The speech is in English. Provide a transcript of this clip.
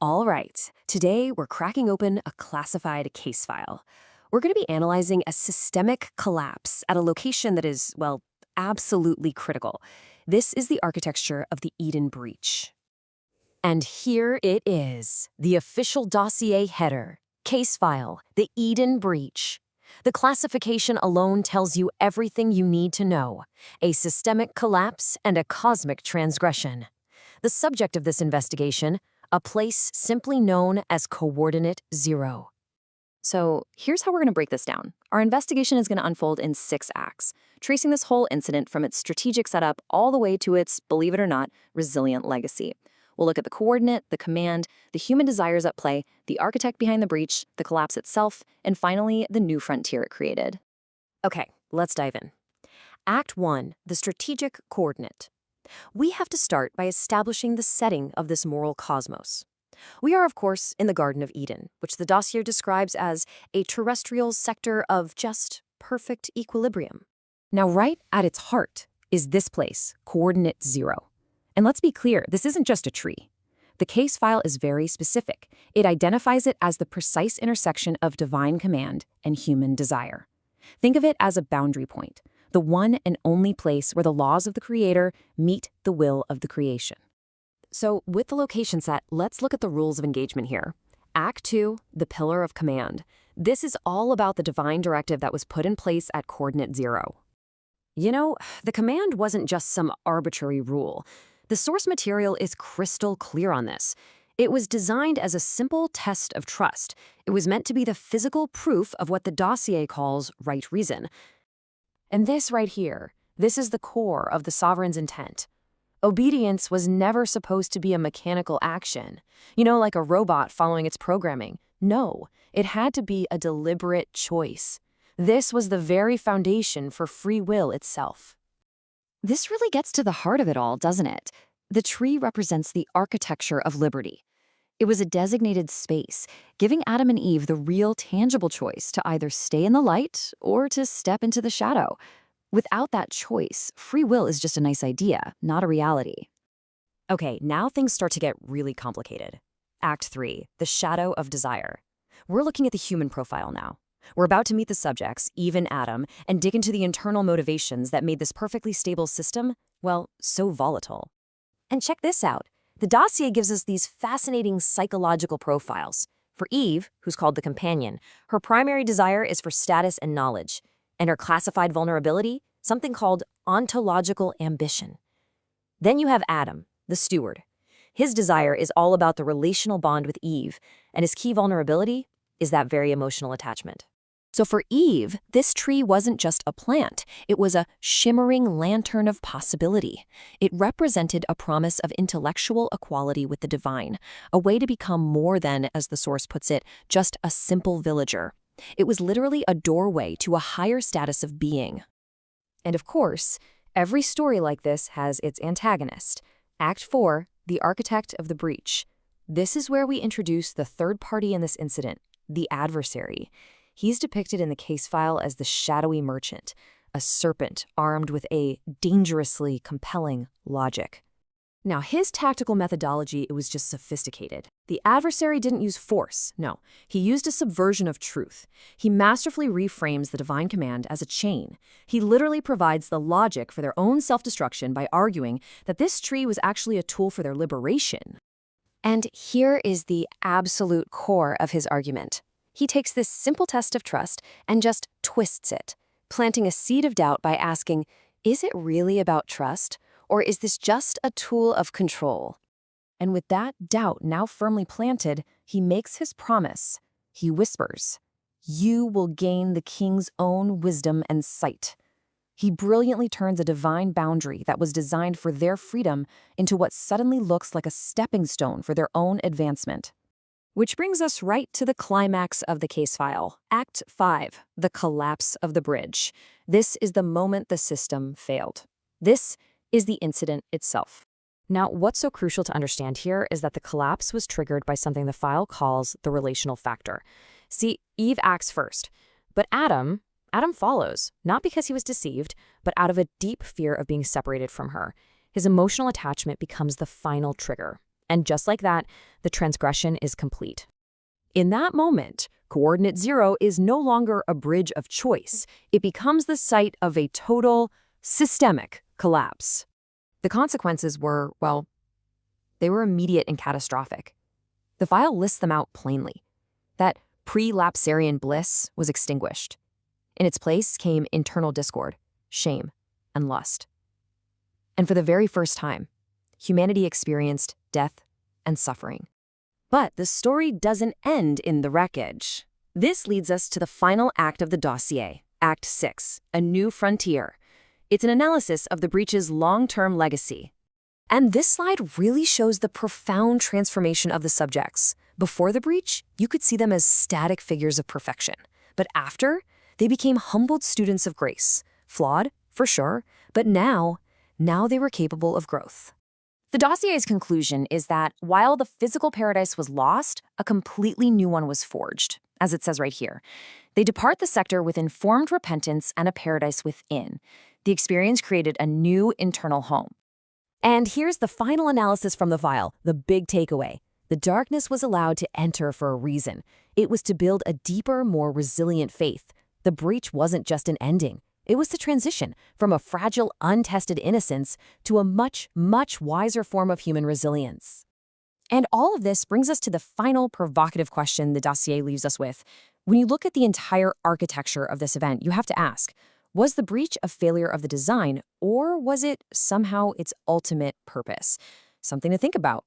All right, today we're cracking open a classified case file. We're going to be analyzing a systemic collapse at a location that is, well, absolutely critical. This is the architecture of the Eden Breach. And here it is, the official dossier header. Case file, the Eden Breach. The classification alone tells you everything you need to know. A systemic collapse and a cosmic transgression. The subject of this investigation, a place simply known as Coordinate Zero. So here's how we're going to break this down. Our investigation is going to unfold in 6 acts, tracing this whole incident from its strategic setup all the way to its, believe it or not, resilient legacy. We'll look at the coordinate, the command, the human desires at play, the architect behind the breach, the collapse itself, and finally, the new frontier it created. Okay, let's dive in. Act 1, the strategic coordinate. We have to start by establishing the setting of this moral cosmos. We are, of course, in the Garden of Eden, which the dossier describes as a terrestrial sector of just perfect equilibrium. Now, right at its heart is this place, Coordinate Zero. And let's be clear, this isn't just a tree. The case file is very specific. It identifies it as the precise intersection of divine command and human desire. Think of it as a boundary point, the one and only place where the laws of the Creator meet the will of the creation. So, with the location set, let's look at the rules of engagement here. Act 2, the Pillar of Command. This is all about the divine directive that was put in place at Coordinate Zero. You know, the command wasn't just some arbitrary rule. The source material is crystal clear on this. It was designed as a simple test of trust. It was meant to be the physical proof of what the dossier calls right reason. And this right here, this is the core of the sovereign's intent. Obedience was never supposed to be a mechanical action, like a robot following its programming. No, it had to be a deliberate choice. This was the very foundation for free will itself. This really gets to the heart of it all, doesn't it? The tree represents the architecture of liberty. It was a designated space, giving Adam and Eve the real tangible choice to either stay in the light or to step into the shadow. Without that choice, free will is just a nice idea, not a reality. Okay, now things start to get really complicated. Act 3, the Shadow of Desire. We're looking at the human profile now. We're about to meet the subjects, Eve and Adam, and dig into the internal motivations that made this perfectly stable system, well, so volatile. And check this out. The dossier gives us these fascinating psychological profiles. For Eve, who's called the companion, her primary desire is for status and knowledge, and her classified vulnerability, something called ontological ambition. Then you have Adam, the steward. His desire is all about the relational bond with Eve, and his key vulnerability is that very emotional attachment. So for Eve, this tree wasn't just a plant. It was a shimmering lantern of possibility. It represented a promise of intellectual equality with the divine, a way to become more than, as the source puts it, just a simple villager. It was literally a doorway to a higher status of being. And of course, every story like this has its antagonist. Act 4, the architect of the breach. This is where we introduce the third party in this incident, the adversary. He's depicted in the case file as the shadowy merchant, a serpent armed with a dangerously compelling logic. Now, his tactical methodology, it was just sophisticated. The adversary didn't use force, no. He used a subversion of truth. He masterfully reframes the divine command as a chain. He literally provides the logic for their own self-destruction by arguing that this tree was actually a tool for their liberation. And here is the absolute core of his argument. He takes this simple test of trust and just twists it, planting a seed of doubt by asking, is it really about trust, or is this just a tool of control? And with that doubt now firmly planted, he makes his promise. He whispers, "You will gain the king's own wisdom and sight." He brilliantly turns a divine boundary that was designed for their freedom into what suddenly looks like a stepping stone for their own advancement. Which brings us right to the climax of the case file, Act 5, the collapse of the bridge. This is the moment the system failed. This is the incident itself. Now, what's so crucial to understand here is that the collapse was triggered by something the file calls the relational factor. See, Eve acts first, but Adam follows, not because he was deceived, but out of a deep fear of being separated from her. His emotional attachment becomes the final trigger. And just like that, the transgression is complete. In that moment, Coordinate Zero is no longer a bridge of choice. It becomes the site of a total, systemic collapse. The consequences were, well, they were immediate and catastrophic. The file lists them out plainly. That pre-lapsarian bliss was extinguished. In its place came internal discord, shame, and lust. And for the very first time, humanity experienced death and suffering. But the story doesn't end in the wreckage. This leads us to the final act of the dossier, Act 6, A New Frontier. It's an analysis of the breach's long-term legacy. And this slide really shows the profound transformation of the subjects. Before the breach, you could see them as static figures of perfection. But after, they became humbled students of grace. Flawed, for sure, but now they were capable of growth. The dossier's conclusion is that while the physical paradise was lost, a completely new one was forged, as it says right here. They depart the sector with informed repentance and a paradise within. The experience created a new internal home. And here's the final analysis from the file, the big takeaway. The darkness was allowed to enter for a reason. It was to build a deeper, more resilient faith. The breach wasn't just an ending. It was the transition from a fragile, untested innocence to a much, much wiser form of human resilience. And all of this brings us to the final provocative question the dossier leaves us with. When you look at the entire architecture of this event, you have to ask, was the breach a failure of the design, or was it somehow its ultimate purpose? Something to think about.